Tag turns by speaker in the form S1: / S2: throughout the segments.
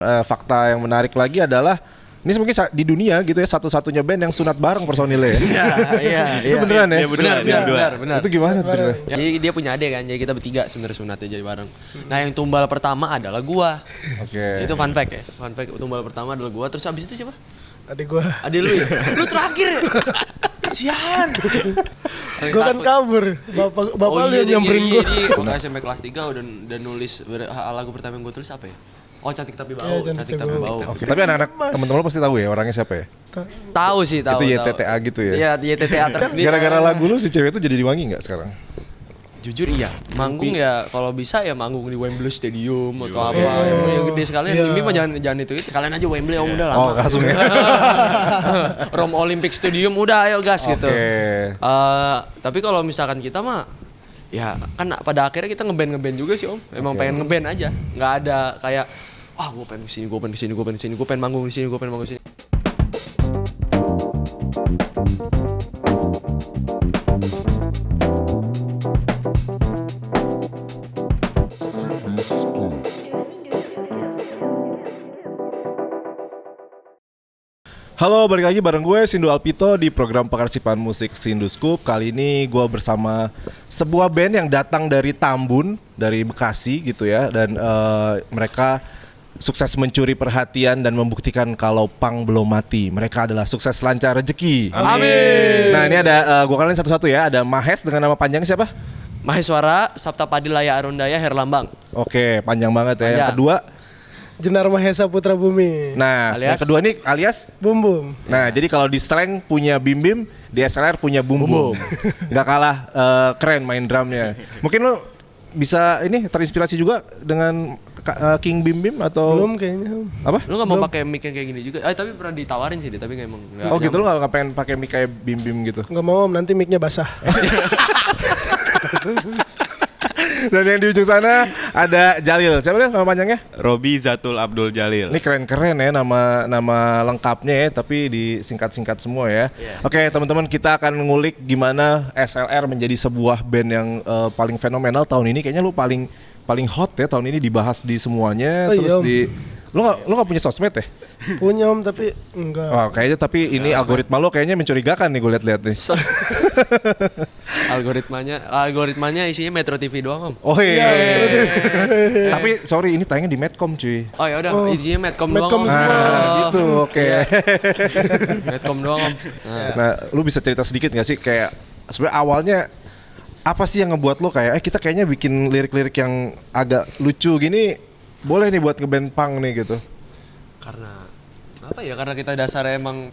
S1: Fakta yang menarik lagi adalah ini mungkin di dunia gitu ya satu-satunya band yang sunat bareng personilnya ya.
S2: Iya.
S1: Itu beneran ya?
S2: Benar.
S1: Itu gimana tuh ceritanya?
S2: Jadi dia punya adik kan, jadi kita bertiga sebenarnya sunatnya jadi bareng. Nah yang tumbal pertama adalah gua.
S1: Oke.
S2: Itu fun fact ya. Fun fact tumbal pertama adalah gua. Terus abis itu siapa?
S3: Adik gua.
S2: Adik lu ya? Lu terakhir ya? Sian.
S3: Gua kan kabur. Bapak lu yang nyamperin gua.
S2: Gua SMP kelas 3 udah nulis lagu pertama yang gua tulis apa ya? Oh, Cantik Tapi Bau.
S3: Iya,
S2: Cantik Tapi Bau.
S1: Oke, tapi anak-anak teman-teman lo pasti tahu ya orangnya siapa ya?
S2: Tahu sih, tahu.
S1: Itu YTTA gitu ya?
S2: Iya, YTTA.
S1: Gara-gara lagu lu si cewek itu jadi diwangi nggak sekarang?
S2: Jujur iya, manggung ya kalau bisa ya manggung di Wembley Stadium atau apa yang gede sekalian. Ini mah jangan itu kalian aja Wembley udah lama.
S1: Oh, langsung ya.
S2: Rome Olympic Stadium udah ayo gas gitu. Tapi kalau misalkan kita mah ya kan pada akhirnya kita ngeband juga sih Om. Emang pengen ngeband aja, nggak ada kayak wah gue pengen kesini, gue pengen manggung di sini, gue pengen manggung di sini.
S1: Halo, balik lagi bareng gue Sindu Alpito di program pengarsipan musik Sindu Scoop. Kali ini gue bersama sebuah band yang datang dari Tambun, dari Bekasi gitu ya. Dan mereka sukses mencuri perhatian dan membuktikan kalau punk belum mati. Mereka adalah Sukses Lancar Rezeki.
S2: Amin.
S1: Nah ini ada, gue kenalin satu-satu ya. Ada Mahes dengan nama panjangnya siapa?
S2: Maheswara Sapta Padilaya Arundaya Herlambang.
S1: Oke, panjang banget ya. Yang kedua
S3: Jenar Mahesa Putra Bumi.
S1: Nah, yang kedua nih alias
S3: Bum Bum.
S1: Nah, jadi kalau di slang punya Bim Bim, di SLR punya Bum Bum. Nggak kalah keren main drumnya. Mungkin lo bisa ini terinspirasi juga dengan King Bim Bim atau
S3: Belum kayaknya.
S1: apa?
S2: Lu nggak mau pakai mic yang kayak gini juga? Tapi pernah ditawarin sih, tapi nggak emang.
S1: Oh gitu, lo nggak pengen pakai mic kayak Bim Bim gitu?
S3: Nggak mau Om, nanti mic-nya basah.
S1: Dan yang di ujung sana ada Jalil. Siapa nama panjangnya?
S4: Robi Zatul Abdul Jalil.
S1: Ini keren-keren ya nama lengkapnya ya, tapi disingkat-singkat semua ya. Oke, teman-teman, kita akan ngulik gimana SLR menjadi sebuah band yang paling fenomenal tahun ini. Kayaknya lu paling hot ya tahun ini, dibahas di semuanya.
S3: Oh,
S1: Terus
S3: iya,
S1: lu nggak punya sosmed ya?
S3: Punya Om, tapi enggak.
S1: Oh, kayaknya tapi ini algoritma lo kayaknya mencurigakan nih, gue lihat-lihat nih.
S2: Algoritmanya isinya Metro TV doang Om.
S1: Oh iya. Tapi sorry, ini tayangnya di Medcom cuy.
S2: Oh ya udah, isinya Medcom doang Om.
S1: Nah, gitu, oke.
S2: Medcom doang Om.
S1: Nah, lu bisa cerita sedikit nggak sih kayak sebenarnya awalnya apa sih yang ngebuat lo kayak kita kayaknya bikin lirik-lirik yang agak lucu gini boleh nih buat ngeband punk nih gitu?
S2: Karena apa ya? Karena kita dasarnya emang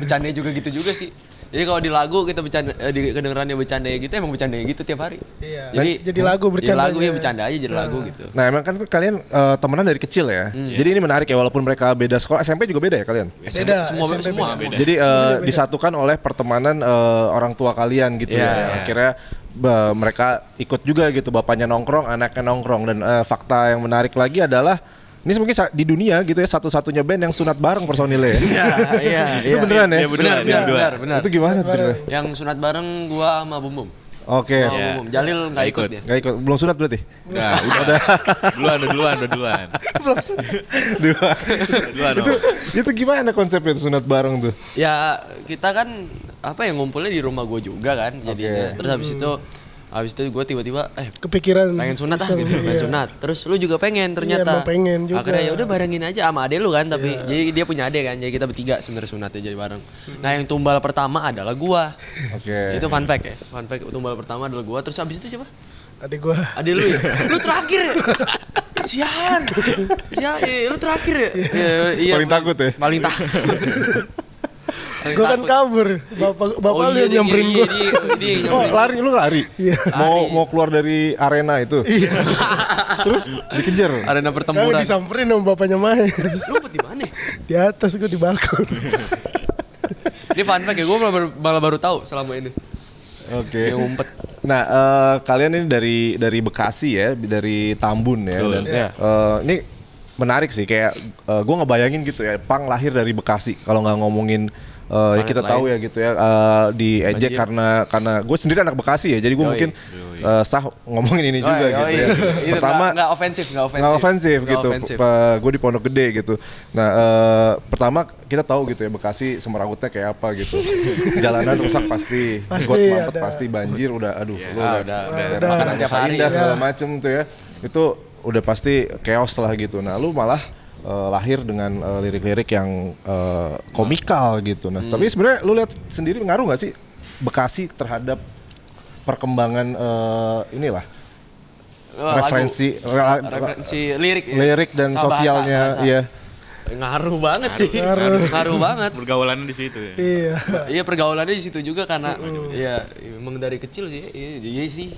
S2: bercanda juga gitu juga sih. Jadi kalau di lagu kita bercanda, kedengerannya bercanda gitu, emang bercanda gitu tiap hari.
S3: Iya. Jadi lagu bercanda.
S2: Jadi lagu ya bercanda aja jadi lagu gitu.
S1: Nah emang kan kalian temenan dari kecil ya. Jadi ini menarik ya, walaupun mereka beda sekolah, SMP juga beda ya kalian?
S3: Beda.
S2: Semua
S4: beda.
S1: Jadi disatukan oleh pertemanan orang tua kalian gitu ya. Akhirnya mereka ikut juga gitu, bapaknya nongkrong, anaknya nongkrong. Dan fakta yang menarik lagi adalah ini mungkin di dunia gitu ya satu-satunya band yang sunat bareng personilnya ya.
S2: Iya.
S1: Itu beneran ya?
S2: Benar.
S1: Itu gimana tuh ceritanya?
S2: Yang sunat bareng gua sama Bum Bum.
S1: Oke.
S2: Bum Bum. Jalil nggak ikut ya?
S1: Nggak ikut, belum sunat berarti?
S4: Nah, udah. Duluan.
S1: Itu gimana konsepnya tuh sunat bareng tuh?
S2: Ya kita kan apa ya ngumpulnya di rumah gue juga kan jadinya. Terus habis itu gue tiba-tiba
S3: kepikiran
S2: pengen sunat gitu, pengen sunat. Terus lu juga pengen ternyata.
S3: Iya, pengen juga.
S2: Akhirnya ya udah barengin aja sama adek lu kan, tapi jadi dia punya adek kan, jadi kita bertiga sebenarnya sunatnya jadi bareng. Nah yang tumbal pertama adalah gua.
S1: Oke.
S2: Itu fun fact ya. Fun fact tumbal pertama adalah gua. Terus habis itu siapa?
S3: Adik gua.
S2: Adik lu ya? Lu terakhir ya? Sian, lu terakhir ya? Iya,
S1: Paling takut ya?
S2: Paling takut.
S3: Gua kan kabur. Bapak lu yang nyamperin gua.
S1: Oh, lu lari?
S3: Iya.
S1: Mau keluar dari arena itu? Iya. Terus dikejar?
S2: Arena
S3: Kagak
S2: pertempuran.
S3: disamperin sama bapaknya Mahes.
S2: Lu di mana?
S3: Di atas, gua di balkon.
S2: Ini fun fact ya, gue malah baru tahu selama ini.
S1: Oke.
S2: Yang ngumpet.
S1: Nah, kalian ini dari Bekasi ya, dari Tambun ya. Dan ini menarik sih, kayak gue ngebayangin gitu ya, punk lahir dari Bekasi. Kalau nggak ngomongin ya kita tahu ya gitu ya diejek karena gue sendiri anak Bekasi ya, jadi gue mungkin sah ngomongin ini juga gitu ya.
S2: Pertama nggak ofensif
S1: gitu. Gue di Pondok Gede gitu. Nah pertama kita tahu gitu ya Bekasi Semerawutnya kayak apa gitu. Jalanan rusak pasti, got mampet pasti, banjir udah makanan tiap hari segala macem tuh ya. Itu udah pasti chaos lah gitu. Nah lu malah lahir dengan lirik-lirik yang komikal gitu. Nah, tapi sebenarnya lu lihat sendiri ngaruh nggak sih Bekasi terhadap perkembangan inilah referensi lirik dan sosialnya,
S2: bahasa.
S1: Iya.
S2: Ngaruh banget sih. Ngaruh banget.
S4: Pergaulannya di situ ya.
S2: Iya pergaulannya di situ juga karena ya emang dari kecil sih. Iya sih,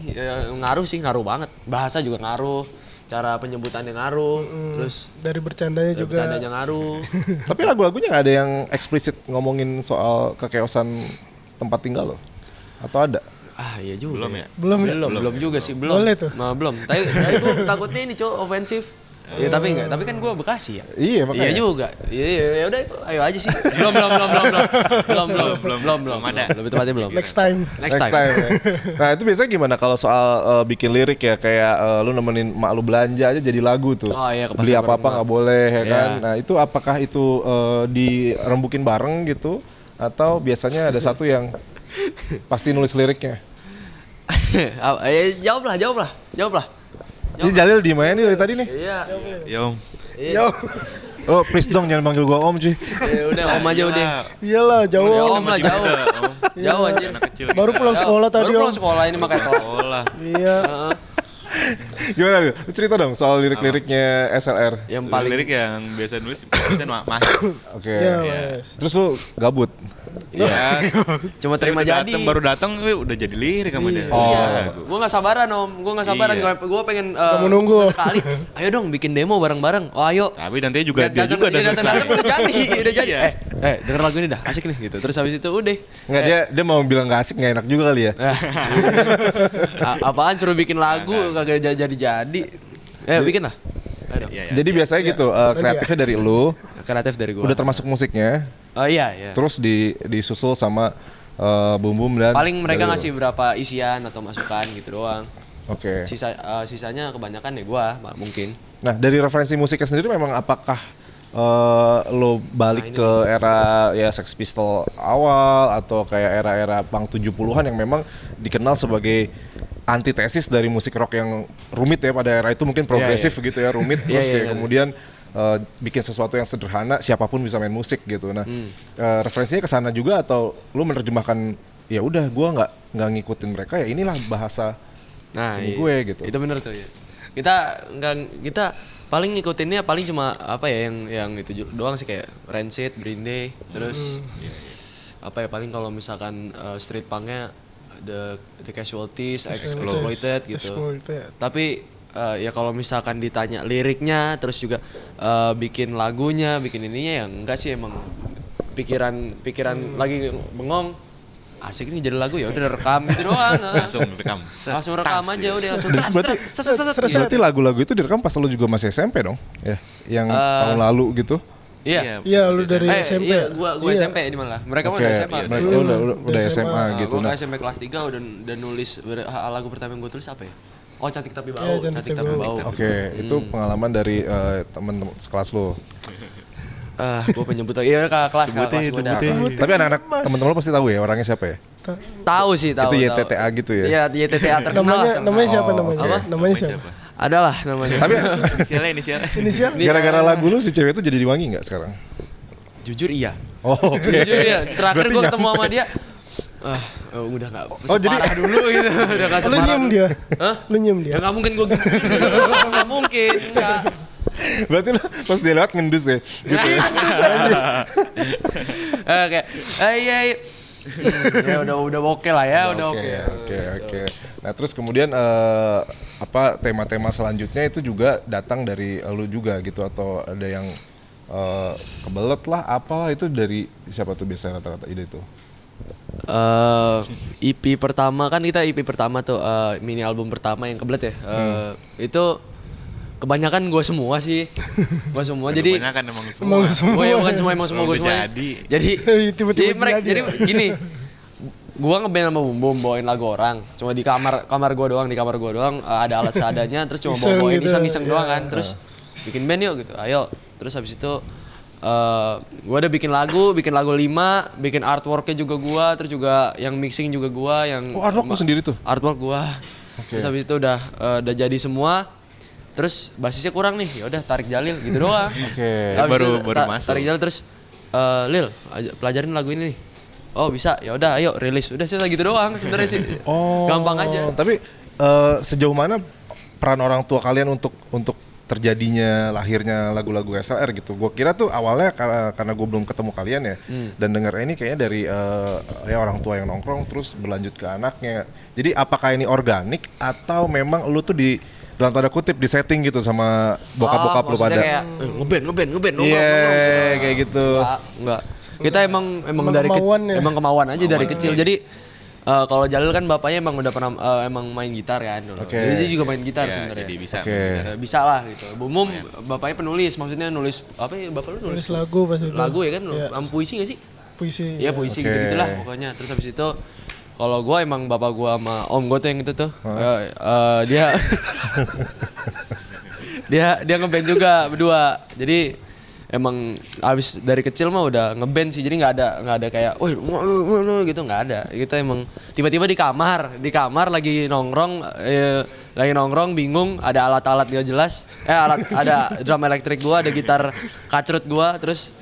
S2: ngaruh banget. Bahasa juga ngaruh. Cara penyebutannya ngaruh, terus
S3: dari bercandanya juga.
S2: Bercandanya ngaruh.
S1: Tapi lagu-lagunya nggak ada yang eksplisit ngomongin soal kekeosan tempat tinggal loh, atau ada?
S2: Iya juga.
S3: Belum
S2: juga sih, belum.
S3: Boleh tuh.
S2: Belum. Tadi gue takutnya ini ofensif. Ya tapi enggak, tapi kan gue Bekasi ya.
S1: Iya makanya.
S2: Iya juga. Iya ya udah ayo aja sih. Belum. Ada. Lebih tepatnya belum.
S3: Next time.
S1: Ya. Nah itu biasanya gimana kalau soal bikin lirik ya, kayak lu nemenin mak lu belanja aja jadi lagu tuh.
S2: Oh iya,
S1: beli apa-apa nggak boleh ya kan.
S2: Iya.
S1: Nah itu apakah itu dirembukin bareng gitu, atau biasanya ada satu yang pasti nulis liriknya?
S2: Jawab lah.
S1: Ini Jalil di mana nih dari tadi nih?
S2: Iya.
S3: Yo.
S1: Oh please dong jangan panggil gua om cuy.
S2: Udah om aja udah.
S3: Iyalah, jauh.
S2: Om lah jauh. Jauh anjir.
S4: Anak kecil.
S3: Baru pulang sekolah tadi,
S2: Baru pulang sekolah ini makanya
S4: sekolah.
S3: Iya.
S1: Gimana lu? Lu cerita dong soal lirik-liriknya SLR.
S2: Yang paling
S4: lirik yang biasa nulis biasanya Mas.
S1: Oke.
S3: Iya, Mas.
S1: Terus lu gabut?
S4: Iya.
S2: cuma terima jadi.
S4: Baru datang udah jadi lirik sama dia.
S2: Iya. Gue nggak sabaran om.
S4: Iya.
S2: Gue pengen
S3: menunggu.
S2: sekali. Ayo dong bikin demo bareng-bareng. Oh ayo.
S4: Tapi nanti juga dia
S2: Datang
S4: juga
S2: udah jadi.
S4: Iya.
S2: Denger lagu ini dah asik nih gitu. Terus habis itu udah.
S1: Nggak, dia mau bilang gak asik, gak enak juga kali ya.
S2: Apaan suruh bikin lagu kagak jadi. Bikin lah.
S1: Jadi biasanya gitu, kreatifnya dari lu,
S2: Kreatif dari gue.
S1: udah termasuk musiknya,
S2: Oh iya.
S1: terus disusul sama bum-bum dan
S2: Paling mereka
S1: dari lu.
S2: ngasih berapa isian atau masukan gitu doang.
S1: Oke.
S2: Sisanya kebanyakan ya gua mungkin.
S1: Nah dari referensi musiknya sendiri memang apakah lo balik ke era ya Sex Pistol awal atau kayak era-era punk 70-an yang memang dikenal sebagai antitesis dari musik rock yang rumit ya pada era itu, mungkin progresif gitu ya, rumit terus kayak kemudian bikin sesuatu yang sederhana, siapapun bisa main musik gitu. Nah, referensinya ke sana juga atau lu menerjemahkan ya udah gua nggak ngikutin mereka, ya inilah bahasa gue gitu.
S2: Itu bener tuh ya. Kita paling ngikutinnya paling cuma apa ya yang itu doang sih, kayak Rancid, Green Day, terus apa ya paling kalau misalkan street punknya the Casualties, Exploited gitu. Tapi ya kalau misalkan ditanya liriknya terus juga bikin lagunya, bikin ininya ya enggak sih, emang pikiran lagi bengong, asik nih jadi lagu ya udah rekam gitu doang. Langsung rekam aja udah langsung.
S1: Berarti lagu-lagu itu direkam pas lu juga masih SMP dong? Ya, yang tahun lalu gitu.
S3: Iya, lu dari SMP.
S2: Iya, gua SMP di mana? Mereka mah udah SMA.
S1: Mereka udah SMA gitu.
S2: Gua SMP kelas 3 udah nulis lagu pertama yang gua tulis apa ya? Oh, Cantik Tapi Bau. Cantik Tapi Bau.
S1: Oke, itu pengalaman dari temen sekelas lo.
S2: Gua penyebut iya kelas gua dah.
S1: Tapi anak-anak temen-temen lo pasti tahu ya orangnya siapa ya?
S2: Tahu sih, tahu.
S1: Itu YTTA gitu ya?
S2: Iya, YTTA terkenal.
S3: Namanya siapa namanya?
S2: Apa?
S3: Namanya siapa?
S2: Adalah namanya.
S1: Tapi
S3: Inisial?
S1: gara-gara lagu lu si cewek itu jadi diwangi nggak sekarang?
S2: Jujur iya.
S1: Oh, oke.
S2: Jujur iya. Terakhir
S1: Berarti
S2: gua ketemu
S1: nyampe.
S2: sama dia udah nggak
S1: jadi
S2: dulu gitu. Udah nggak
S3: Lu
S2: separah
S3: nyium
S2: dulu.
S3: dia?
S2: Hah?
S3: Lu nyium dia?
S2: Ya nggak mungkin gua gitu. Nggak mungkin. Nggak.
S1: Berarti lo pas dia lewat ngendus ya? Gitu ya?
S2: Oke. Iya. Ya udah oke lah ya, udah oke.
S1: Oke. Nah terus kemudian apa tema-tema selanjutnya itu juga datang dari lu juga gitu, atau ada yang kebelet lah apalah, itu dari siapa tuh biasanya rata-rata ide itu?
S2: EP pertama kan kita EP pertama tuh mini album pertama yang kebelet ya. Itu Kebanyakan gue semua sih. Gue semua jadi
S4: Kebanyakan emang semua.
S3: Emang semua.
S2: gue bukan semua emang semua gue
S4: Udah
S2: semua.
S4: jadi.
S2: Jadi
S3: Tiba-tiba
S2: mereka
S3: jadi
S2: jadi
S3: aja.
S2: gini. Gua ngeband sama Bum Bum bawain lagu orang. Cuma di kamar gua doang, ada alat seadanya terus cuma
S3: Iseng
S2: bawain
S3: gitu.
S2: iseng-iseng doang
S3: Iya.
S2: kan. Terus bikin band yuk gitu. Ayo. Terus habis itu gua udah bikin lagu 5, bikin artworknya juga gua, terus juga yang mixing juga gua, yang
S1: Oh, artwork lu sendiri tuh?
S2: artwork gua. Terus habis itu udah jadi semua. Terus basisnya kurang nih, ya udah tarik Jalil gitu doang.
S1: Oke.
S2: Habis
S4: Baru
S2: itu
S4: masuk.
S2: Tarik Jalil terus Lil, pelajarin lagu ini nih. Oh bisa, ya udah ayo rilis. Udah sih gitu doang sebenarnya sih. Gampang aja.
S1: Tapi sejauh mana peran orang tua kalian untuk terjadinya lahirnya lagu-lagu SLR gitu? Gue kira tuh awalnya karena gue belum ketemu kalian ya, dan dengar ini kayaknya dari ya orang tua yang nongkrong terus berlanjut ke anaknya. Jadi apakah ini organik atau memang lu tuh dalam tanda kutip di setting gitu sama bokap-bokap lu
S2: Maksudnya
S1: pada?
S2: kayak ngeband
S1: Iya, kayak gitu.
S2: Enggak. Kita emang dari
S3: kemauan ya?
S2: emang kemauan aja dari kecil. Jadi kalau Jalil kan bapaknya emang udah pernah emang main gitar kan dulu.
S1: Oke.
S2: Jadi dia juga main gitar
S4: Ya,
S2: sebenarnya.
S4: jadi bisa.
S1: Oke.
S2: Bisa lah gitu. Bumum bapaknya penulis, maksudnya nulis apa ya bapak lu nulis?
S3: Nulis lagu pas itu.
S2: Lagu ya kan?
S3: Iya.
S2: Puisi gak sih?
S3: Puisi.
S2: Iya puisi
S1: Oke.
S2: gitu-gitulah pokoknya. Terus habis itu kalau gua emang bapak gua sama om gua tuh yang itu tuh dia dia ngeband juga berdua. Jadi emang abis dari kecil mah udah ngeband sih. Jadi nggak ada kayak, woi gitu nggak ada. Kita emang tiba-tiba di kamar lagi nongkrong bingung ada alat-alat gak jelas. Ada drum elektrik gua, ada gitar kacrut gua, terus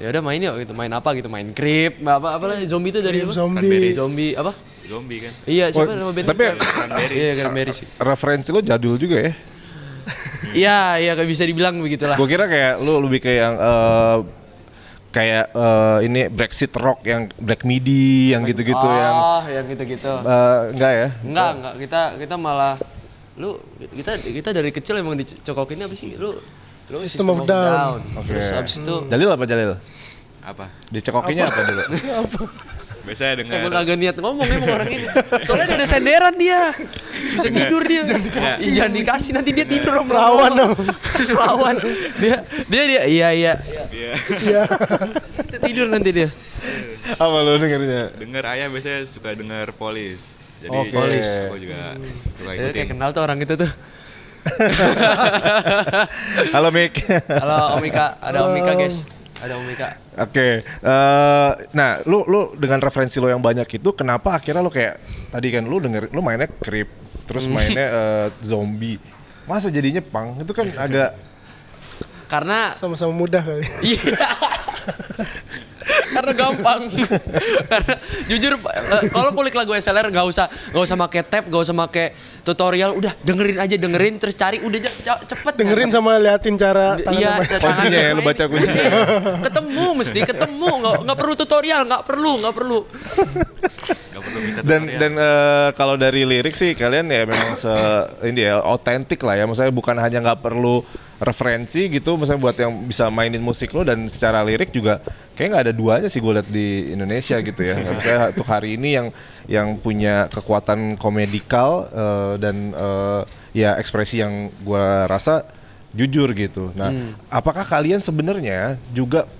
S2: ya udah main yuk gitu, main apa gitu, main Creep, apa lah zombie itu dari apa? Zombie apa?
S4: Zombie kan.
S2: Iya, siapa
S1: Oh,
S2: nama band?
S1: tapi
S2: Iya, Cranberries sih.
S1: referensi lo jadul juga ya?
S2: Iya, kayak bisa dibilang begitulah.
S1: Gue kira kayak lu lebih kayak yang ini Brexit rock yang Black Midi yang gitu-gitu yang
S2: yang gitu-gitu.
S1: enggak ya?
S2: Enggak, kita malah kita dari kecil emang dicokokinnya apa sih? Lu
S3: System of Down.
S1: Oke.
S2: Terus abis itu
S1: Jalil apa Jalil?
S4: Apa?
S1: Dicekokinya apa dulu?
S4: Biasanya dengar.
S2: emang agak niat ngomong emang orang ini. Soalnya dia ada senderan dia. Bisa tidur dia. Jangan dikasih nanti dia tidur sama
S3: Lawan dong.
S2: lawan. Dia iya.
S4: Iya.
S2: Tidur nanti dia.
S1: Apa lo dengernya?
S4: Dengar ayah biasanya suka dengar Polis. Jadi
S1: Oke.
S4: Polis aku juga suka
S2: Dia kayak
S4: ikutin.
S2: kenal tuh orang itu tuh.
S1: Halo Mik.
S2: Halo Omika, ada Omika guys. Ada Omika.
S1: Oke. Nah, lu dengan referensi lo yang banyak itu kenapa akhirnya lo kayak tadi kan lu mainnya Creep, terus mainnya zombie. Masa jadinya punk? Itu kan agak
S2: Karena
S3: Sama-sama mudah kali.
S2: iya. Karena gampang. Karena jujur kalau kulik lagu SLR nggak usah pakai tab, nggak usah pakai tutorial, udah dengerin terus cari udah cepet.
S3: Dengerin sama liatin cara tangan
S2: Iya,
S3: pemain.
S1: kuncinya ya, lu baca kuncinya.
S2: ketemu nggak perlu tutorial, nggak perlu.
S4: Gak perlu minta
S1: dan
S4: tutorial.
S1: kalau dari lirik sih kalian ya memang ini ya otentik lah ya, maksudnya bukan hanya nggak perlu referensi gitu, misalnya buat yang bisa mainin musik lo, dan secara lirik juga kayak nggak ada duanya sih gue liat di Indonesia gitu ya. Misalnya untuk hari ini yang punya kekuatan komedikal dan ya ekspresi yang gue rasa jujur gitu. Nah, apakah kalian sebenarnya juga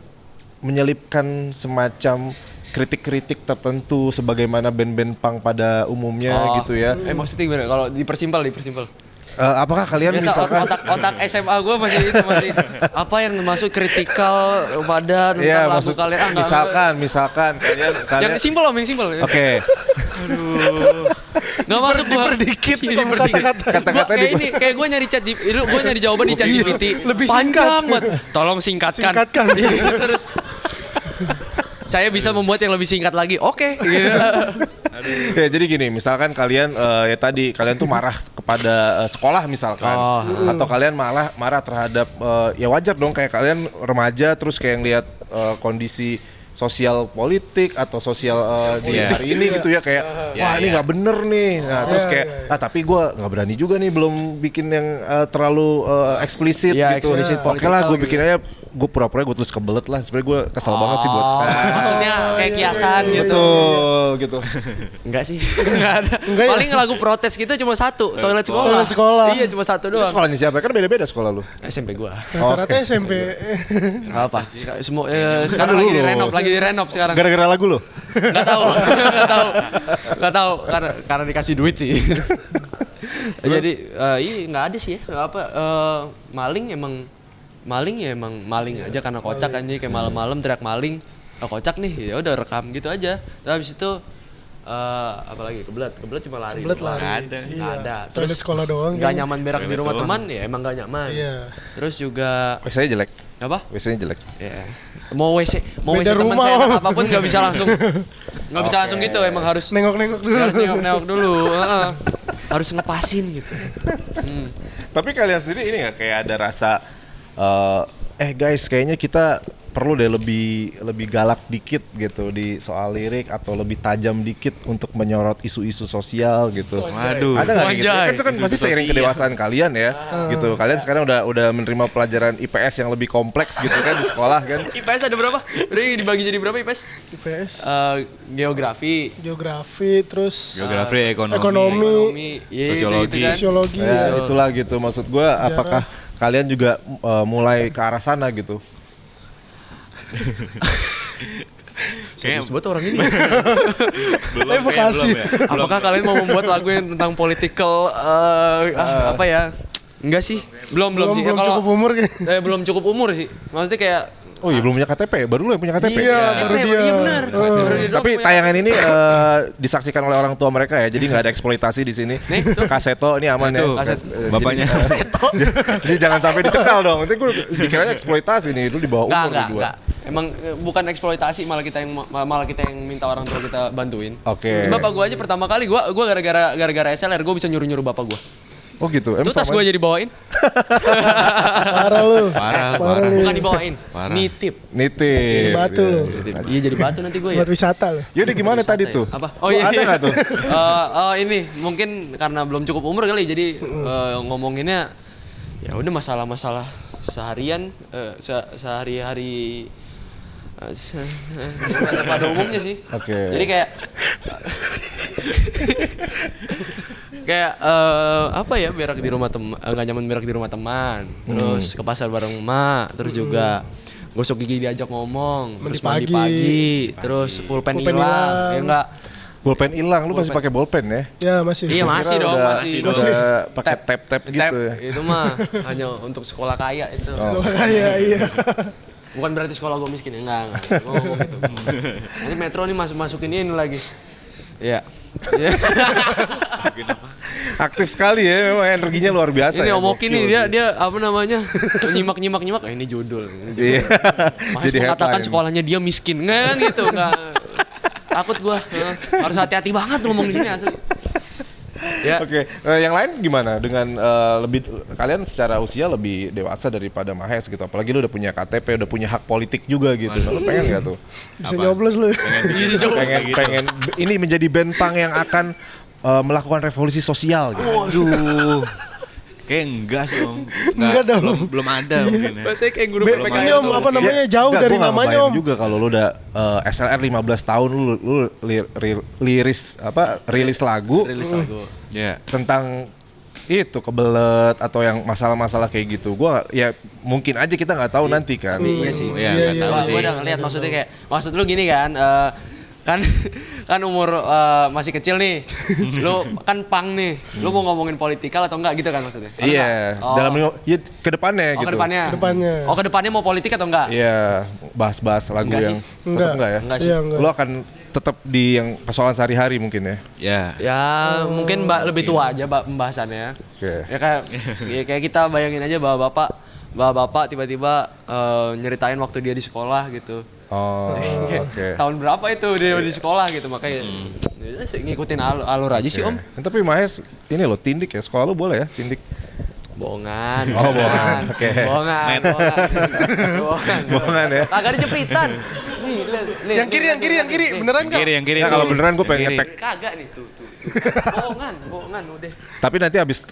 S1: menyelipkan semacam kritik-kritik tertentu sebagaimana band-band punk pada umumnya gitu ya?
S2: Maksudnya gimana? Kalau dipersimpel.
S1: Apakah kalian
S2: Biasa
S1: misalkan
S2: otak SMA gue masih apa yang masuk kritikal pada tentang
S1: ya,
S2: lagu kalian?
S1: misalkan kalian
S2: Yang simpel om, yang simpel.
S1: Oke.
S2: Nggak masuk gua.
S3: Dikit
S1: Kata-kata
S2: Kayak gue nyari gue nyari jawaban di chat GPT.
S3: Lebih
S2: panjang banget. Tolong singkatkan.
S3: Singkatkan.
S2: Terus saya bisa membuat yang lebih singkat lagi. Oke. Gitu.
S1: Ya, jadi gini, misalkan kalian ya tadi kalian tuh marah kepada sekolah misalkan, atau kalian malah marah terhadap ya wajar dong, kayak kalian remaja terus kayak ngeliat kondisi sosial politik atau sosial di hari ini gitu ya, kayak wah ini nggak bener nih. Nah, terus kayak tapi gue nggak berani juga nih, belum bikin yang terlalu eksplisit
S2: Ya,
S1: gitu.
S2: eksplisit
S1: Oke lah,
S2: politikal
S1: gue
S2: gitu.
S1: bikin aja gue pura-pura gue tulis kebelet lah. Sebenarnya gue kesel banget sih buat.
S2: Maksudnya kayak kiasan gitu.
S1: Betul gitu.
S2: Enggak sih. Enggak ada.
S3: Enggak ya?
S2: Paling lagu protes gitu cuma satu, toilet sekolah.
S3: Toilet sekolah.
S2: Iya, cuma satu
S1: Itu
S2: doang.
S1: sekolahnya siapa? Kan beda-beda sekolah lu.
S2: SMP gua.
S3: Rata-rata SMP.
S2: Enggak apa. Sekarang lagi direnov sekarang.
S1: Gara-gara lagu lo.
S2: Enggak tahu. Enggak tahu karena dikasih duit sih. Jadi iya enggak ada sih ya. Maling ya emang maling aja karena kocak kan, jadi kayak malam-malam teriak maling, kocak nih, ya udah rekam gitu aja. Terus habis itu apalagi kebelet cuma lari.
S3: Kebelet lari.
S2: Nggak ada.
S3: Toilet sekolah doang.
S2: Nggak
S3: kan?
S2: nyaman berak di rumah teman, ya emang nggak nyaman.
S3: Iya.
S2: Terus juga
S1: WC-nya jelek.
S2: apa?
S1: WC-nya jelek.
S2: Ya. Mau WC
S3: Beda
S2: teman
S3: rumah,
S2: saya
S3: Om.
S2: apapun nggak bisa langsung gitu, emang harus
S3: Nengok-nengok dulu.
S2: harus nengok dulu. Harus ngepasin gitu.
S1: Tapi kalian sendiri ini nggak kayak ada rasa guys kayaknya kita perlu deh lebih galak dikit gitu di soal lirik atau lebih tajam dikit untuk menyorot isu-isu sosial gitu.
S4: Waduh.
S1: Ada nggak gitu?
S2: Wanjay.
S1: Kan itu kan pasti
S4: Isu-isu
S1: seiring
S4: sosial.
S1: kedewasaan kalian ya, gitu. Kalian sekarang udah menerima pelajaran IPS yang lebih kompleks gitu kan di sekolah kan.
S2: IPS ada berapa? Udah dibagi jadi berapa IPS?
S3: IPS,
S2: Geografi,
S3: geografi, terus
S4: Geografi, ekonomi.
S3: ekonomi,
S2: iya,
S4: Sosiologi.
S2: gitu kan.
S3: sosiologi.
S1: Ya, itulah gitu maksud gua. Apakah kalian juga mulai ke arah sana gitu?
S4: Kayaknya
S2: Buat orang ini.
S4: belum,
S3: Evokasi.
S4: kayaknya belum ya.
S2: Apakah kalian mau membuat lagu yang tentang political apa ya? Enggak sih. Belum sih.
S3: Belum
S2: Kalau
S3: cukup umur kan.
S2: belum cukup umur sih. Maksudnya kayak
S1: Oh iya belum punya KTP, baru lu yang punya KTP.
S3: Iya, baru dia.
S2: Iya benar. Baru dia doang
S1: Tapi
S2: punya.
S1: tayangan ini disaksikan oleh orang tua mereka ya, jadi nggak ada eksploitasi di sini.
S2: Nih, tuh.
S1: Kaseto ini aman ya.
S4: Tuh, bapaknya.
S1: Jadi jangan sampai dicekal dong. Nanti gue dikiranya eksploitasi nih, lu di bawah umur nih gua.
S2: Enggak. Emang bukan eksploitasi, malah kita yang minta orang tua kita bantuin.
S1: Oke.
S2: Bapak gua aja pertama kali gua gara-gara SLR gua bisa nyuruh-nyuruh bapak gua.
S1: Oh gitu.
S2: Itu tas gua jadi bawain.
S3: Parah lu.
S4: Parah.
S3: lu.
S2: Bukan dibawain,
S4: Parah.
S2: nitip.
S1: nitip.
S3: Jadi batu lu.
S2: Iya jadi batu nanti gua ya.
S3: Buat wisata lu.
S1: Yaudah gimana tadi tuh?
S2: Apa?
S1: Oh iya. Ada nggak tuh?
S2: Ini mungkin karena belum cukup umur kali, jadi ngomonginnya ya udah masalah-masalah seharian, sehari-hari pada umumnya sih.
S1: Oke.
S2: Jadi kayak apa ya, berak di rumah teman, nggak nyaman berak di rumah teman, terus ke pasar bareng emak, terus juga gosok gigi diajak ngomong, terus mandi pagi, terus pulpen
S3: Pulpen
S2: hilang,
S3: hilang.
S2: ya enggak.
S1: Bolpen hilang, lu masih pakai bolpen ya?
S3: Ya masih.
S2: Iya masih
S1: Kira
S2: dong,
S1: udah-
S2: masih
S1: udah pakai
S2: Tap.
S1: tap gitu ya.
S2: Itu mah hanya untuk sekolah kaya itu.
S3: Kayak iya.
S2: Bukan berarti sekolah gue miskin, enggak. Gue ngomong gitu. Nanti Metro nih masukin ini lagi. Iya.
S1: Aktif sekali ya, memang energinya luar biasa.
S2: Ini
S1: ya,
S2: Omoki
S1: gokil
S2: nih
S1: sih.
S2: dia apa namanya? nyimak. Ini judul.
S1: Iya.
S2: Mas
S1: Jadi
S2: mengatakan
S1: headline.
S2: sekolahnya dia miskin, nggak kan gitu, nggak. Takut gua. Harus hati-hati banget ngomong di sini asli. Ya.
S1: Oke, yang lain gimana dengan lebih kalian secara usia lebih dewasa daripada Mahes gitu. Apalagi lu udah punya KTP, udah punya hak politik juga gitu. Nah, lu pengen gak tuh?
S3: Bisa
S4: Apa?
S3: nyoblos lu.
S1: pengen ini menjadi bentang yang akan melakukan revolusi sosial gitu.
S4: Waduh. Kayak enggak sih om.
S3: Enggak dong.
S4: Belum ada mungkin ya.
S2: Bahasanya kayak guru
S3: Ini
S2: PPKN.
S3: om apa namanya jauh
S1: Enggak,
S3: dari
S1: gua nggak
S3: namanya
S1: ngebayang
S3: om.
S1: juga kalau lu udah SLR 15 tahun lu rilis lagu
S2: Rilis lagu.
S4: Ya.
S1: tentang itu kebelet atau yang masalah-masalah kayak gitu. Gua ya mungkin aja kita nggak tahu nanti kan.
S2: Iya sih.
S4: Iya,
S3: Iya,
S4: nggak
S3: iya.
S4: tahu
S2: Wah,
S4: sih.
S2: gue udah ngeliat maksudnya kayak, maksud lu gini kan, kan umur masih kecil nih, lu kan pang nih, lu mau ngomongin politikal atau enggak gitu kan maksudnya? Atau
S1: Iya,
S2: enggak? Oh.
S1: dalam ya, ke depannya
S2: Oh,
S1: gitu.
S2: kedepannya.
S3: Kedepannya.
S2: Oh, kedepannya mau politik atau enggak?
S1: Iya, bahas-bahas lagu
S2: Enggak
S1: yang
S2: sih.
S1: tetap enggak ya?
S2: Enggak sih.
S3: Iya enggak.
S1: Lu akan tetap di yang persoalan sehari-hari mungkin ya.
S4: Ya.
S2: Ya, mungkin lebih tua aja pembahasannya.
S1: Oke.
S2: Ya kayak kita bayangin aja bapak tiba-tiba nyeritain waktu dia di sekolah gitu.
S1: Oh,
S2: Kayak,
S1: oke.
S2: tahun berapa itu dia di sekolah gitu, makanya ya udah sih, ngikutin alur aja sih om.
S1: Tapi Mahes ini lo tindik ya, sekolah lu boleh ya tindik.
S2: Bohongan.
S1: Oh, bohongan. Oke.
S2: Bohongan.
S1: Bohongan ya.
S2: Kagak ada jepitan. Nih, lihat.
S3: Yang kiri. Beneran enggak?
S4: Yang kiri.
S1: Ya, kalau beneran gue pengen
S4: Kiri.
S1: ngetek.
S2: Kagak nih tuh. Bohongan udah.
S1: Tapi nanti abis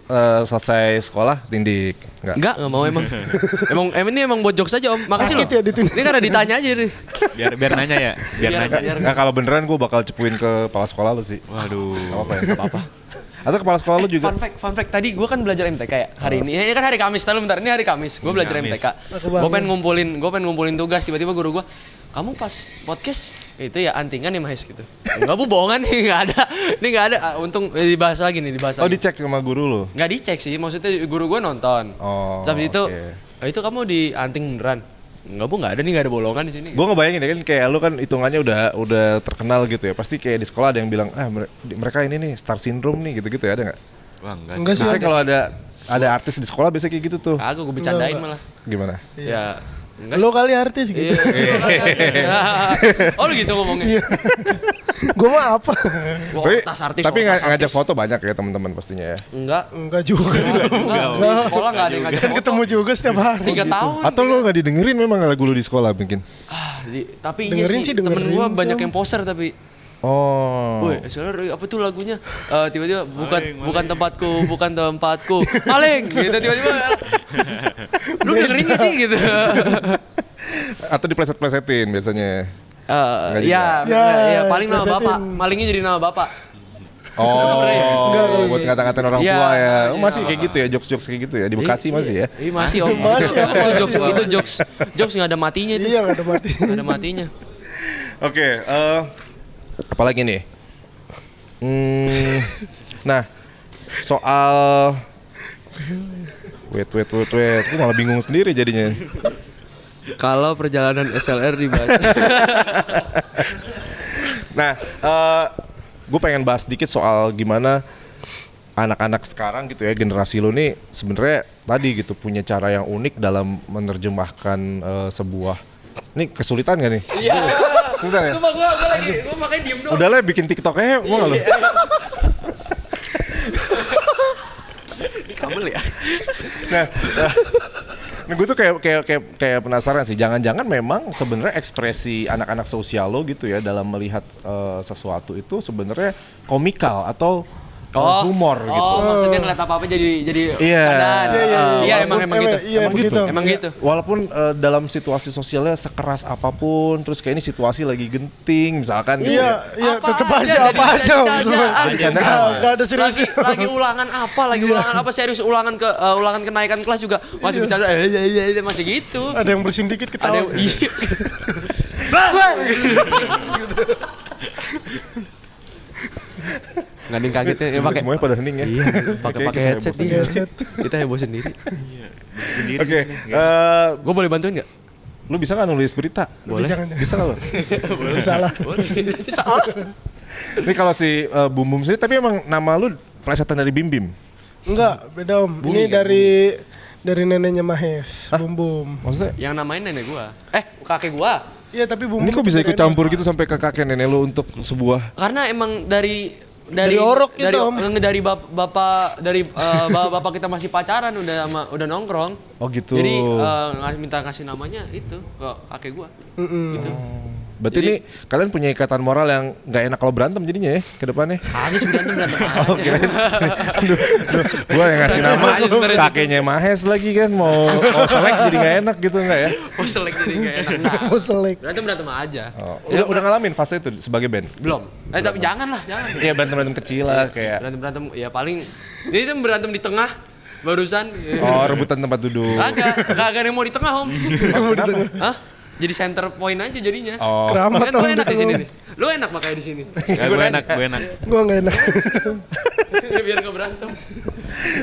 S1: selesai sekolah tindik.
S2: Enggak mau emang. Ini emang buat jokes aja Om. Makasih loh.
S3: Sakit ya ditindik.
S2: Ini karena ditanya aja nih.
S4: Biar nanya ya. Biar nanya.
S1: Nah kalau beneran gue bakal cepuin ke kepala sekolah lu sih.
S4: Waduh.
S1: Gak apa-apa ya? Gak apa-apa. Atau kepala sekolah lu juga.
S2: Fun fact. Tadi gue kan belajar MTK ya hari ini. Ini kan hari Kamis. Bentar. Ini hari Kamis. Gue belajar
S4: Kamis.
S2: MTK. Gue pengen ngumpulin tugas. Tiba-tiba guru gue, kamu pas podcast itu ya antingan ya Mahes gitu. Enggak bu, bohongan nih, nggak ada. Ini nggak ada. Untung dibahas lagi.
S1: Oh dicek sama guru lu?
S2: Nggak dicek sih. Maksudnya guru gue nonton.
S1: Oh,
S2: Terus habis itu,
S1: oke.
S2: itu kamu dianting beneran? Enggak bu, nggak ada nih, nggak ada bolongan di sini.
S1: Gue ngebayangin ya kan kayak lu kan hitungannya udah terkenal gitu ya. Pasti kayak di sekolah ada yang bilang, mereka ini nih star syndrome nih gitu-gitu ya, ada nggak?
S4: Wah, enggak
S3: Enggak
S4: sih.
S3: sih.
S1: Biasanya kalau ada artis di sekolah biasanya kayak gitu tuh.
S2: Kagak, gue bercandain
S3: Enggak.
S2: malah.
S1: Gimana?
S2: Ya, enggak sih.
S3: Lo kali artis gitu.
S2: Oh lu gitu ngomongnya?
S3: Gue mah apa?
S2: Wah,
S1: Tapi,
S2: tas artis.
S1: tapi
S2: tas
S1: ngajak
S2: artis.
S1: foto banyak ya teman-teman pastinya ya.
S2: Enggak.
S3: Enggak juga.
S2: Di sekolah nggak ada yang ngajak
S3: Kan
S2: foto.
S3: ketemu juga setiap hari.
S2: 3 tahun.
S1: Atau lu nggak didengerin memang lagu lu di sekolah mungkin?
S2: Tapi
S3: Dengerin
S2: iya
S3: sih,
S2: sih, temen
S3: dengerin
S2: gua
S3: sih,
S2: banyak
S3: Om.
S2: yang poser tapi
S1: Oh.
S2: woi, sebenarnya apa tuh lagunya? Tiba-tiba bukan tempatku. Maling gitu tiba-tiba. Lu dengerin gak sih gitu?
S1: Atau dipleset-plesetin biasanya. Nggak
S2: Ya,
S3: juga.
S2: ya, paling nama
S3: plesetin.
S2: bapak. Malingnya jadi nama bapak.
S1: Oh,
S3: Enggak,
S1: buat ngata-ngatain orang
S2: Iya,
S1: tua ya.
S2: iya.
S1: Oh, masih kayak gitu ya, jokes-jokes kayak gitu ya. Di Bekasi masih ya.
S2: Iya masih om.
S3: Masih,
S2: Itu jokes nggak ada matinya itu.
S3: Iya, enggak ada mati.
S2: Nggak ada matinya.
S1: Oke, apalagi nih? Nah, soal wait, gue malah bingung sendiri jadinya.
S2: Kalau perjalanan SLR dibaca.
S1: Nah, gue pengen bahas sedikit soal gimana anak-anak sekarang gitu ya, generasi lo nih sebenarnya tadi gitu punya cara yang unik dalam menerjemahkan sebuah. Ini kesulitan gak nih?
S2: Iya.
S1: Kesulitan ya?
S2: Coba gue makanya diem doang.
S1: Udah lah bikin TikToknya, mau nggak lo?
S2: Kabel ya.
S1: Nah, gue tuh kayak penasaran sih. Jangan-jangan memang sebenarnya ekspresi anak-anak sosial lo gitu ya dalam melihat sesuatu itu sebenarnya komikal atau humor gitu.
S2: Oh, maksudnya ngeliat apa-apa jadi
S1: Iya.
S2: candaan. Iya, emang gitu.
S3: Iya,
S1: Emang gitu.
S2: Emang gitu.
S1: Walaupun dalam situasi sosialnya sekeras apapun, terus kayak ini situasi lagi genting misalkan gitu.
S3: Iya, iya,
S2: Apa
S3: tetep
S2: aja,
S3: aja
S2: jadi
S3: apa aja.
S2: candaan.
S3: Enggak ada serius.
S2: Lagi ulangan apa serius ulangan kenaikan kelas juga masih bercanda iya masih gitu.
S3: Ada yang bersin dikit
S2: Ada
S3: ketawa.
S2: yang iya. Nggak ada yang kaget ya pakai
S1: Semuanya pada hening ya.
S2: iya pakai headset
S1: heboh
S2: iya.
S3: headset.
S2: Kita heboh sendiri.
S4: Sendiri.
S1: Oke,
S2: Gue boleh bantuin nggak?
S1: lu bisa nggak nulis berita?
S2: Boleh.
S1: Bisa nggak lo?
S3: Salah.
S2: Boleh. Itu salah.
S1: Ini kalau si Bum Bum sendiri, tapi emang nama lu plesetan dari Bim Bim?
S3: Enggak, beda Om. Ini dari neneknya Mahes, Bum Bum.
S1: Maksudnya?
S2: Yang namain nenek gua. Kakek gua.
S3: Iya, tapi Bum
S1: Ini
S3: Bum
S1: kok bisa ikut
S3: nenek.
S1: campur gitu sampai ke kakek nenek lu untuk sebuah?
S2: Karena emang dari
S3: orok gitu, Om.
S2: dari bapak kita masih pacaran udah nongkrong.
S1: Oh gitu.
S2: Jadi minta kasih namanya itu ke kakek gua. Gitu.
S1: Berarti
S2: Jadi-
S1: ini kalian punya ikatan moral yang nggak enak kalau berantem jadinya ya ke depannya?
S2: Kagak sih berantem aja.
S1: Gua yang ngasih nama
S2: Aja sebenarnya.
S1: kakeknya Mahes lagi kan mau selek jadi nggak enak gitu nggak ya?
S2: Oh selek jadi gak enak. Nah,
S3: Oh, selek.
S2: berantem aja.
S1: Oh, udah ngalamin fase itu sebagai band?
S2: Belum. Tapi jangan.
S1: Iya berantem kecil lah kayak.
S2: Berantem ya paling ini tuh berantem di tengah barusan.
S1: Oh rebutan tempat duduk.
S2: Kagak ada yang mau di tengah, Om.
S1: Kenapa?
S2: Hah? Jadi center point aja jadinya.
S1: Oh.
S3: Keramat
S2: Kan gue
S3: Om,
S2: enak di
S3: Om.
S2: sini nih. Lu enak makanya di sini.
S4: Ya, gue enak.
S3: Gua enggak enak.
S2: Biar gak berantem.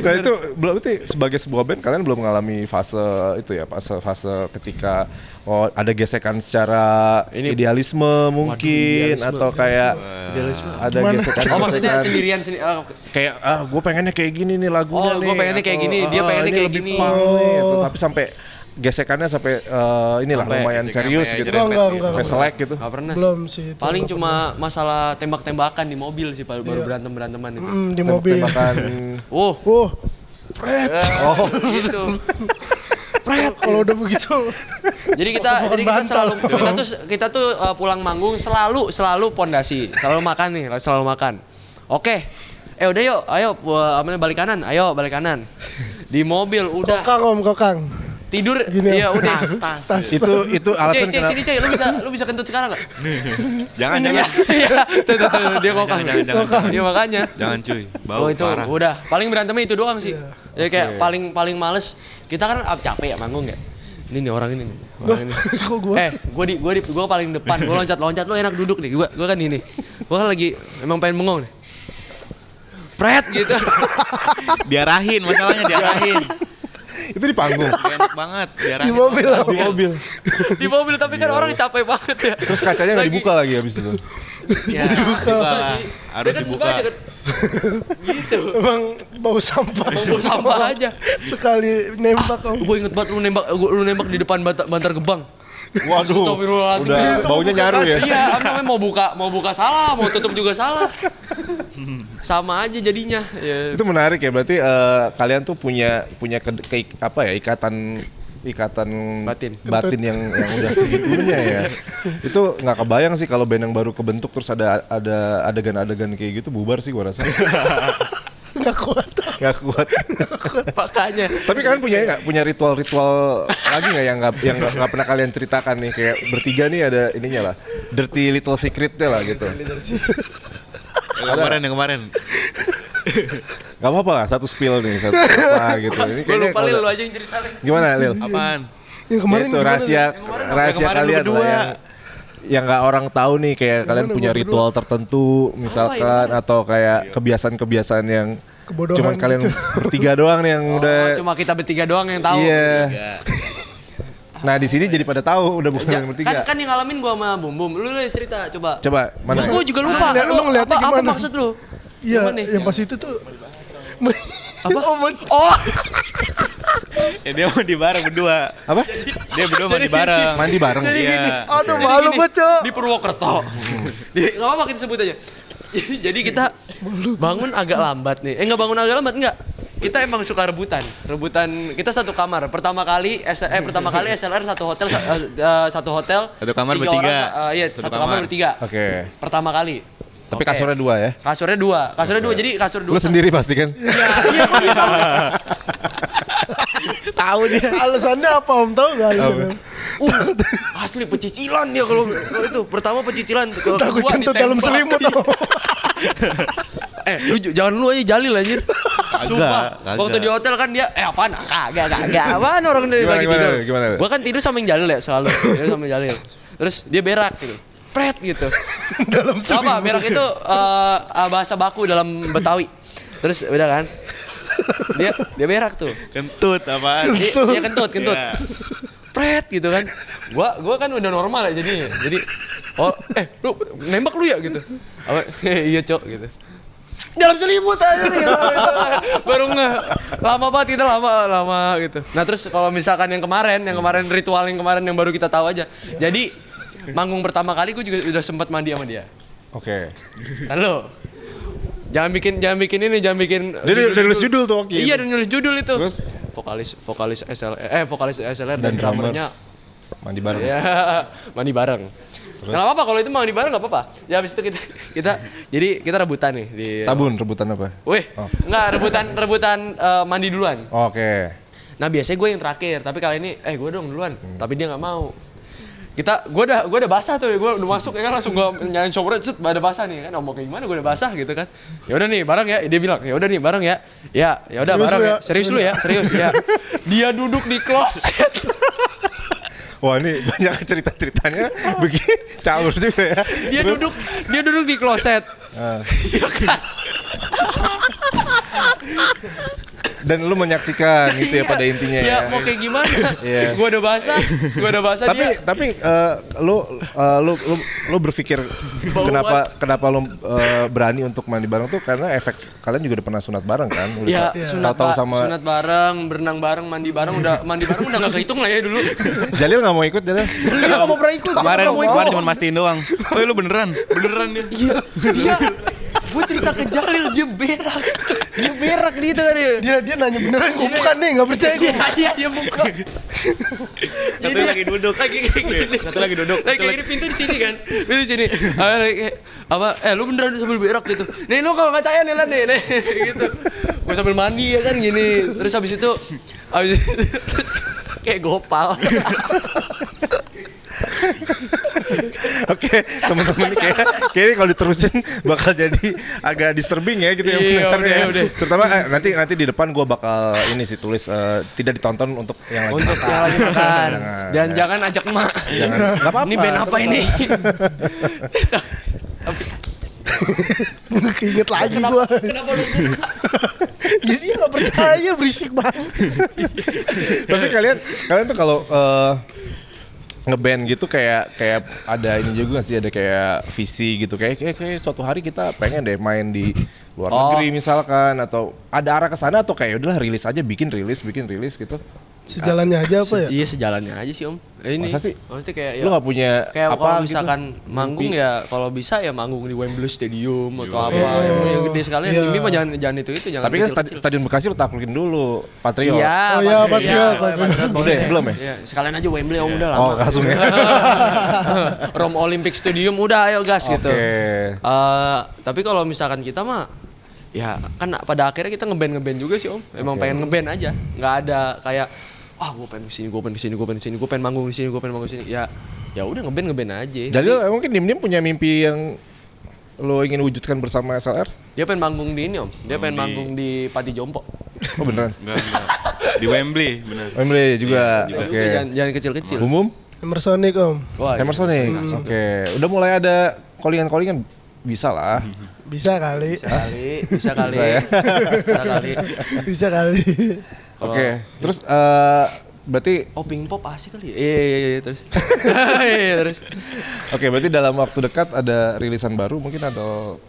S1: Nah itu berarti sebagai sebuah band kalian belum mengalami fase itu ya, fase ketika ada gesekan secara
S2: Ini-
S1: idealisme mungkin
S2: idealisme,
S1: atau kayak
S2: Idealisme.
S1: ada
S3: Gimana?
S1: gesekan
S2: Oh maksudnya sendirian sendiri.
S1: kayak gue pengennya kayak gini nih lagunya
S2: Oh,
S1: nih.
S2: gua pengennya kayak gini, dia pengennya
S1: ini
S2: kayak
S1: lebih
S2: gini.
S1: punk nih, gitu. Tapi sampai gesekannya sampai inilah
S2: Sampai
S1: lumayan
S4: gesekan
S1: serius
S4: sampai
S1: gitu.
S3: Enggak.
S1: Sampai selek gitu.
S2: Gak pernah
S3: Belum
S2: sih.
S3: sih. itu.
S2: Paling cuma masalah tembak-tembakan di mobil sih baru berantem-beranteman itu.
S3: Di mobil.
S1: Tembakan
S2: Oh,
S3: Oh,
S2: gitu.
S3: Kalau udah begitu.
S2: Jadi kita tuh pulang manggung selalu pondasi, selalu makan nih, selalu makan. Oke. Udah yuk, ayo balik kanan. Ayo balik kanan. Di mobil udah.
S3: Kokang.
S2: Tidur
S3: Gini,
S2: ya udah tas.
S1: Itu alasan
S2: Cek sini Cek, lu bisa kentut sekarang enggak?
S4: Jangan.
S2: Iya, tuh, dia kokang.
S4: Jangan.
S2: Dia makanya.
S4: Jangan cuy. Bau
S2: itu
S4: parah.
S2: udah paling berantemnya itu doang sih. Ya kayak paling males. Kita kan capek ya manggung ya. Ini nih orang ini.
S3: Kok gua?
S2: Gua paling depan. Gua loncat-loncat, lu enak duduk nih. Gua kan ini. Gua kan lagi emang pengen bengong nih. Pret gitu.
S4: Diarahin, masalahnya diarahin.
S1: Itu di panggung.
S4: Enak banget diarahin.
S2: Di mobil tapi kan orang capek banget ya.
S1: Terus kacanya nggak dibuka lagi habis itu.
S2: Ya,
S4: Dibuka. Harus
S2: kan
S4: dibuka.
S2: aja kan. Gitu.
S3: Emang bau sampah.
S2: Bau sampah aja.
S3: Sekali nembak kamu.
S2: Gue inget banget lu nembak di depan Bantar Gebang.
S1: Waduh.
S2: Astagfirullahaladzim.
S1: Udah baunya nyaru ya.
S2: Iya, namanya mau buka salah, mau tutup juga salah. Sama aja jadinya. Ya.
S1: Itu menarik ya, berarti kalian tuh punya ikatan batin yang udah segitunya ya. Itu nggak kebayang sih kalau band yang baru kebentuk terus ada adegan-adegan kayak gitu, bubar sih gua rasa.
S3: Nggak kuat.
S2: Makanya.
S1: Tapi kalian punya ritual lagi nggak yang nggak pernah kalian ceritakan nih, kayak bertiga nih ada ininya lah, dirty little secretnya lah gitu.
S4: Yang kemarin.
S1: Gak apa-apa lah, satu spill nih, satu apa gitu. Ini
S2: Gue lupa
S1: kalau-
S2: lu aja yang cerita.
S1: Gimana Lil?
S4: Apaan?
S3: Yang kemarin
S1: Itu
S3: gimana?
S1: rahasia
S4: Yang kemarin
S1: kalian
S4: berdua.
S1: lah yang nggak orang tahu nih, kayak kalian punya ritual tertentu misalkan, atau kayak kebiasaan-kebiasaan yang
S3: Kebodohan
S1: cuman kalian
S3: gitu.
S1: bertiga doang nih yang udah.
S2: Cuma kita bertiga doang yang tahu.
S1: Iya. Nah di sini jadi pada tahu udah bukan yang bertiga.
S2: Kan yang ngalamin gua sama Bum Bum. Lu cerita coba.
S1: Coba mana?
S2: Gua juga lupa.
S3: Lu ngeliatnya
S2: apa
S3: gimana?
S2: maksud lu?
S3: Iya,
S2: Gimana nih?
S3: yang pas itu tuh.
S2: Apa?
S3: Oh,
S4: Ya dia mandi bareng berdua.
S1: Apa?
S4: Dia berdua mandi bareng.
S1: Mandi bareng.
S2: Jadi
S4: Iya.
S2: gini.
S3: aduh
S2: Jadi
S3: malu
S2: gini,
S3: gua, Cok.
S2: Di Purwokerto. Nggak apa-apa kita sebut aja. Jadi kita bangun agak lambat nih. Enggak bangun agak lambat enggak. Kita emang suka rebutan. Kita satu kamar. Pertama kali SLR satu hotel.
S4: Satu kamar
S2: 3
S4: bertiga.
S2: orang, iya,
S4: Satu
S2: satu kamar
S4: kamar.
S2: bertiga.
S1: Oke.
S2: Pertama kali.
S1: Tapi
S2: Oke.
S1: kasurnya 2 ya?
S2: Kasurnya dua. Jadi kasur
S1: Lu
S2: dua.
S1: sendiri pasti kan?
S2: Iya.
S4: Tahu dia.
S3: Alasannya apa Om, tahu nggak alasannya?
S2: Asli pecicilan dia kalau itu. Pertama pecicilan.
S3: Takut
S2: Kedua
S3: kentut
S2: ditembak.
S3: dalam selimut Om.
S2: Lu jangan lu aja Jalil anjir. Sumpah.
S4: kagak.
S2: Waktu di hotel kan dia apaan? Kagak. Apaan orang dari lagi tidur.
S1: Gimana?
S2: Gua kan tidur sama yang Jalil ya selalu. Tidur sama Jalil. Terus dia berak gitu. Pret gitu.
S3: Dalam
S2: Apa? Berak itu bahasa baku dalam Betawi. Terus udah kan? Dia berak tuh.
S4: Kentut apaan?
S2: Dia kentut.
S4: Iya.
S2: Pret gitu kan. Gua kan udah normal ya jadinya. Jadi lu nembak lu ya gitu. Apa? Iya, Cok gitu. Dalam selimut aja nih. Baru lama banget kita lama gitu. Nah, terus kalau misalkan yang kemarin ritual yang kemarin yang baru kita tahu aja. Jadi manggung pertama kali gue juga udah sempat mandi sama dia.
S1: Oke.
S2: Halo. Jangan bikin Dia
S1: udah nulis judul tuh, oke.
S2: Iya, udah nulis judul itu.
S1: Terus?
S2: Vokalis SLR dan drummernya
S1: Mandi bareng.
S2: ya mandi bareng. Nggak apa-apa kalau itu mandi bareng nggak apa-apa. Ya habis itu kita rebutan nih di
S1: Sabun rebutan apa?
S2: Wih, nggak rebutan mandi duluan.
S1: Oke.
S2: Nah biasanya gue yang terakhir, tapi kali ini gue dong duluan. Tapi dia nggak mau. Gue udah basah tuh, gue udah masuk ya kan, langsung gue nyalain shower, ada basah nih kan, ngomong kayak gimana gue udah basah gitu kan. Ya udah nih bareng ya, dia bilang ya udah nih bareng ya. Ya udah bareng ya. Serius lu ya, serius ya. Dia duduk di kloset.
S1: Wah ini banyak cerita-ceritanya begini caur juga ya.
S2: Dia duduk di kloset. Iya kan?
S1: Dan lu menyaksikan gitu ya pada intinya ya.
S2: Ya mau kayak gimana?
S1: Iya.
S2: Gue udah basah dia.
S1: Tapi lu berpikir kenapa lu berani untuk mandi bareng tuh karena efek kalian juga udah pernah sunat bareng kan?
S2: Ya
S1: Tahu sama
S2: sunat bareng, berenang bareng, mandi bareng udah nggak kehitung lah ya dulu.
S1: Jalil nggak mau ikut Jalil.
S2: Dia nggak mau pernah ikut.
S4: Kemarin cuma mastiin doang. Oh lu beneran dia.
S2: Dia gue cerita ke Jalil dia berak. Dia berak gitu kan dia.
S3: Dia nanya beneran gue bukan nih, nggak percaya gue.
S2: Iya dia buka.
S4: Satu lagi duduk.
S2: Lagi kayak gini.
S4: Satu lagi duduk.
S2: Lagi kayak gini, pintu di sini kan. Pintu di sini. Lu beneran sambil berak gitu. Nih lu kalau nggak percaya nih lihat nih gitu. Gue sambil mandi ya kan gini. Terus habis itu terus kayak gopal.
S1: Oke, teman-teman kayaknya kalau diterusin bakal jadi agak disturbing ya gitu
S2: Iya,
S1: ya.
S2: udah.
S1: Terutama nanti di depan gua bakal ini sih tulis tidak ditonton untuk yang lagi
S2: Untuk
S1: makan.
S2: yang lagi makan. Dan
S1: ya.
S2: jangan ajak emak.
S1: Jangan. Enggak apa-apa.
S2: Ini band apa ini?
S3: Keinget lagi gue.
S2: Kenapa lu buka?
S3: Jadi dia nggak percaya, berisik banget.
S1: Tapi kalian tuh kalau ngeband gitu kayak ada ini juga sih, ada kayak visi gitu kayak suatu hari kita pengen deh main di luar negeri misalkan, atau ada arah ke sana, atau kayak udahlah rilis aja, bikin rilis gitu.
S3: Sejalannya aja apa ya?
S2: Iya sejalannya aja sih om. Ini
S1: Masa sih?
S2: maksudnya kayak
S1: Lu nggak punya
S2: kayak
S1: apa
S2: kalau
S1: gitu?
S2: misalkan manggung ya, kalau bisa ya manggung di Wembley Stadium atau apa
S3: Oh.
S2: yang gede sekalian.
S3: Iya.
S2: Mimpi mah jangan itu jangan.
S1: Tapi kan
S2: kecil-kecil.
S1: Stadion Bekasi lu taklukin dulu, Patriot.
S2: Iya.
S3: Oh iya,
S2: Patriot.
S3: Patriot.
S1: Udah ya? Belum ya?
S2: Iya, sekalian aja Wembley om udah lama.
S1: Oh, langsung ya.
S2: Rom Olympic Stadium udah ayo gas gitu.
S1: Oke.
S2: Tapi kalau misalkan kita mah ya kan pada akhirnya kita ngeband juga sih om. Emang pengen ngeband aja. Nggak ada kayak wah gue pengen kesini, gue pengen manggung di sini, gue pengen manggung di sini. Ya udah ngeband aja.
S1: Jadi mungkin Dim punya mimpi yang lo ingin wujudkan bersama SLR?
S2: Dia pengen manggung di ini om. Dia pengen manggung di Pati Jompo.
S1: Oh beneran?
S4: Enggak. Di Wembley, benar.
S1: Wembley juga.
S4: Iya,
S1: Oke.
S2: Jangan kecil-kecil.
S1: Umum?
S3: Emersonic om.
S2: Wah,
S1: Hammersonic. Oke. Udah mulai ada callingan bisa lah.
S3: Bisa kali.
S2: Bisa kali.
S1: Bisa ya?
S2: Bisa kali.
S3: Bisa kali.
S1: Oke. Terus berarti
S2: Oh, pink pop asik kali. Iya terus. Iya terus.
S1: oke, berarti dalam waktu dekat ada rilisan baru mungkin, atau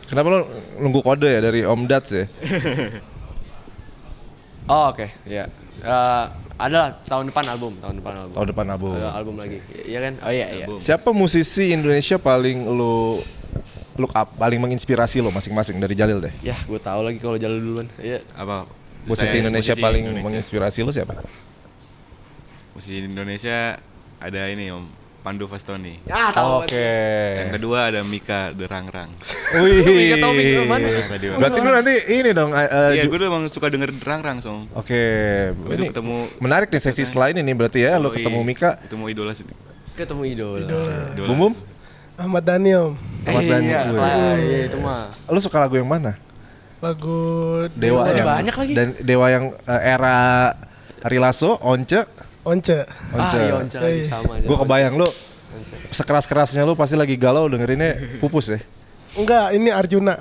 S1: kenapa lo nunggu kode ya dari Om Dats ya?
S2: Oh, oke. Ya. Adalah tahun depan album.
S1: Tahun depan album.
S2: Album lagi. Iya kan? Oh iya.
S1: Siapa musisi Indonesia paling lo look up, paling menginspirasi lo masing-masing dari Jalil deh?
S2: Ya, gue tahu lagi kalau jalan duluan. Iya.
S4: Apa?
S1: Musisi Indonesia
S4: Musisi
S1: paling
S4: Indonesia.
S1: menginspirasi lo siapa?
S4: Musisi Indonesia ada ini Om, Pandu Fastoni.
S2: Ah, tahu.
S1: Oke.
S4: Yang kedua ada Mika The Rangrang.
S1: Wih.
S2: Nggak tahu Mika mana.
S1: Berarti lu nanti ini dong.
S4: Iya, gue dulu emang suka denger The Rangrang, Song.
S1: Oke.
S4: Habis
S1: Ini
S4: itu ketemu
S1: menarik nih sesi setelah ini nih berarti ya. Lo ketemu Mika.
S4: Ketemu idola sih.
S2: Ketemu idol.
S4: Idola.
S1: Bum Bum.
S3: Ahmad Dhani om.
S1: Ahmad Dhani.
S2: Iya,
S1: Wih.
S2: iya itu mah.
S1: Lo suka lagu yang mana?
S3: Lagu
S1: Dewa
S2: Ada
S1: yang
S2: banyak lagi.
S1: Dan Dewa yang era Ari Lasso, Once.
S3: Once.
S2: Iya, Once lagi
S3: Iya.
S2: sama aja.
S1: Gue kebayang lu sekeras-kerasnya lu pasti lagi galau dengerinnya Pupus ya.
S3: Enggak, ini Arjuna.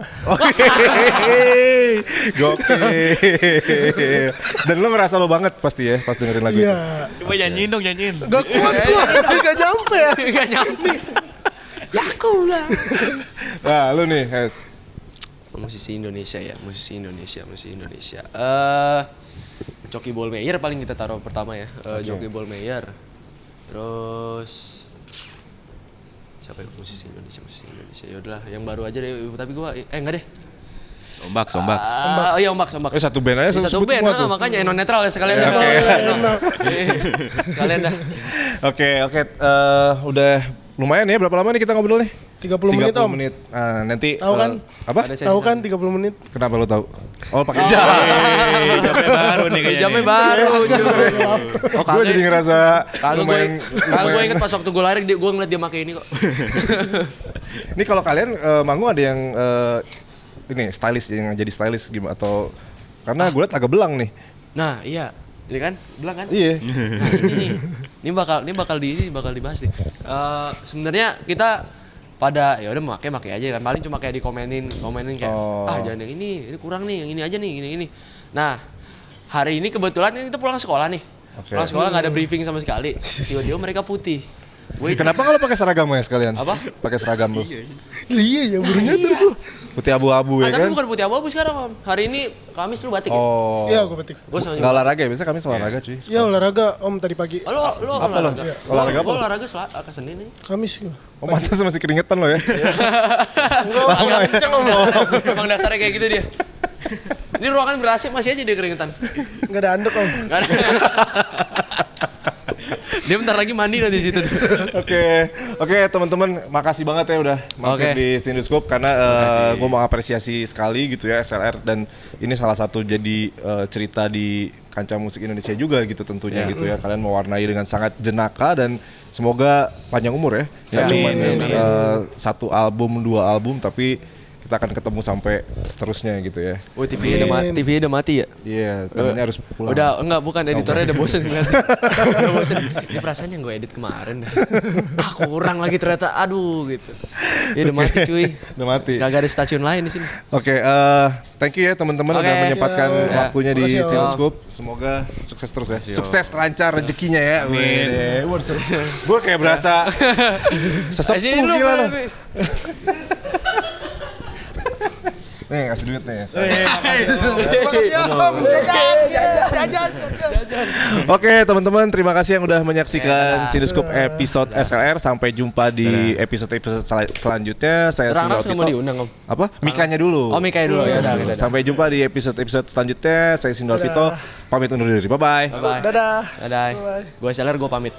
S1: Gokil. Dan lu ngerasa lo banget pasti ya pas dengerin lagu itu.
S3: Iya.
S4: Coba nyanyiin dong, nyanyiin.
S3: Gak kuat gua, gak nyampe ya.
S2: Gak nyampe. Laku lah.
S1: Nah, lu nih, Hes.
S2: Musisi Indonesia. Joki Bolmeyer paling kita taruh pertama ya. Joki Bolmeyer. Terus siapa ya musisi Indonesia? Ya udahlah, yang baru aja deh. Tapi gua enggak deh.
S4: Ombak.
S2: Oh iya Ombak.
S1: Satu band aja
S2: Satu
S1: sebut
S2: band,
S1: semua tuh.
S2: makanya Eno netral ya sekalian dah. Sekalian dah.
S1: Oke, udah lumayan ya. Berapa lama nih kita ngobrol nih?
S3: 30 menit om.
S1: menit. Nah, nanti
S3: Tahu kan?
S1: apa?
S2: Ada sesi
S3: Tahu kan
S2: sama.
S3: 30 menit?
S1: Kenapa lu tahu? Oh, pakai jam.
S4: Jamnya baru nih kayaknya.
S2: Jamnya
S4: nih.
S2: baru cuy. Oh,
S1: Gue jadi ngerasa
S2: Kalau
S1: lumayan.
S2: gue inget pas waktu gue lari, gue ngeliat dia pakai ini kok.
S1: Ini kalau kalian manggung ada yang ini stylist, yang jadi stylist gimana, atau karena gue liat agak belang nih.
S2: Nah iya, ini kan belang kan?
S1: Iya.
S2: Nah ini bakal dibahas nih. Sebenarnya kita pada ya udah pakai aja kan, paling cuma kayak dikomenin kayak jangan yang ini kurang nih, yang ini aja nih, ini. Nah hari ini kebetulan kita pulang sekolah nih.
S1: Oke.
S2: Pulang sekolah nggak ada briefing sama sekali. Tiba-tiba mereka putih.
S1: Kenapa kalau pakai seragam ya sekalian?
S2: Apa?
S1: Pakai seragam tuh.
S3: Iya ya barunya tuh.
S1: Putih abu-abu ya
S2: Tapi
S1: kan?
S2: bukan putih abu-abu sekarang, Om. Hari ini Kamis lu batik ya?
S1: Oh.
S3: Iya gue batik.
S2: Gua sama
S1: Nggak olahraga ya? Biasanya kami olahraga cuy.
S3: Iya olahraga Om tadi pagi.
S2: Oh, lu
S1: Apa lo?
S2: olahraga?
S1: Olahraga apa?
S2: Gua olahraga ke Senin nih.
S3: Kamis gue.
S1: Oh mantas masih keringetan lo ya?
S2: Agak kenceng Om. Emang dasarnya kayak gitu dia. Ini ruangan ber-AC masih aja dia keringetan.
S3: Enggak ada anduk Om.
S2: Nggak ada. Dia bentar lagi mandi nanti di situ.
S1: Oke teman-teman, makasih banget ya udah mampir
S2: Oke.
S1: di Sinduscope karena gue mau apresiasi sekali gitu ya SLR dan ini salah satu jadi cerita di kancah musik Indonesia juga gitu tentunya gitu ya. Kalian mewarnai dengan sangat jenaka dan semoga panjang umur ya. Nggak cuma satu album, 2 album tapi kita akan ketemu sampai seterusnya gitu ya.
S2: Oh, TV udah mati ya?
S1: Iya, temennya harus pulang.
S2: Udah, enggak, bukan editornya udah bosen ngeliat. Udah bosen. Ini perasaan yang gue edit kemarin. Kurang lagi ternyata. Aduh gitu. Ya udah mati cuy.
S1: Udah mati.
S2: Kagak ada stasiun lain di sini.
S1: Oke, thank you ya teman-teman udah menyempatkan waktunya di
S3: Makasih, Om.
S1: Sinduscope. Semoga sukses terus ya. Sukses lancar rezekinya ya. Amin. Gue kayak berasa sesepuh
S2: Sini lu,
S1: gila lo.
S2: Bebe.
S1: Nih kasih duit nih. Oke teman-teman, terima kasih yang udah menyaksikan Sinduscope episode SLR. Sampai jumpa di episode-episode selanjutnya. Saya Sindul
S2: Rangers nggak mau
S1: Alpito.
S2: diundang Om?
S1: Apa? Mikanya dulu.
S2: Oh Mikanya dulu ya udah.
S1: Sampai jumpa di episode-episode selanjutnya. Saya Sindul Alpito, pamit undur diri. Bye bye.
S2: Bye bye.
S3: Dadah.
S2: Dadah. Gue SLR gue pamit.